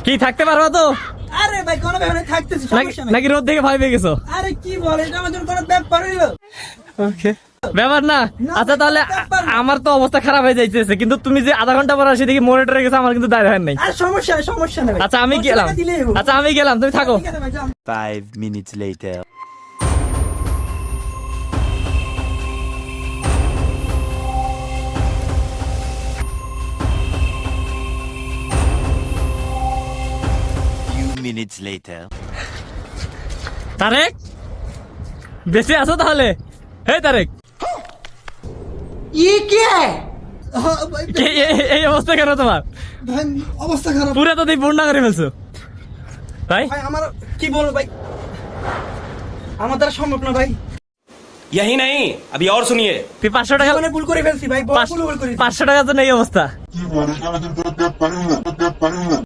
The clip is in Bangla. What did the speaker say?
কি থাকতে পারবা তো? আরে ভাই কোনো ব্যাপার নেই, থাকতেছি, সমস্যা নাই। নাকি রোদ দেখে ভয় পেয়ে গেছো? আরে কি বলে, এটা আমাদের কোনো ব্যাপার হইলো? ওকে, ব্যাপার না। না, আচ্ছা তাহলে ব্যাপার না। আমার তো অবস্থা খারাপ হয়ে যাইতেছে, কিন্তু তুমি যে আধা ঘন্টা পর আসি দেখি মনিটরে গেছে, আমার কিন্তু দাঁড়ায় নাই। আর সমস্যা নাই, সমস্যা নাই ভাই। আচ্ছা আমি 500 গেলাম, টাকা দিলেই হলো। আচ্ছা আমি গেলাম, তুমি থাকো। ঠিক আছে ভাই, যাও। 5 minutes later. Few minutes later. Tarique, বেঁচে আছো তাহলে? হে তারেক, ये क्या है? हाँ, भाई, এই অবস্থা কেন তোমার? ভাই, অবস্থা খারাপ। পুরা তো তুমি বন্যা করে ফেলছো ভাই। ভাই আমার কি বলবো ভাই, আমার দ্বারা সম্ভব না ভাই। यही नहीं, अभी और सुनिए। তুই 500 টাকা, জীবনে ভুল করে ফেলছি ভাই, বড় ভুল করেছি। 500 টাকার জন্য এই অবস্থা। কি বলে, এখানে কিন্তু ব্যাপারই না।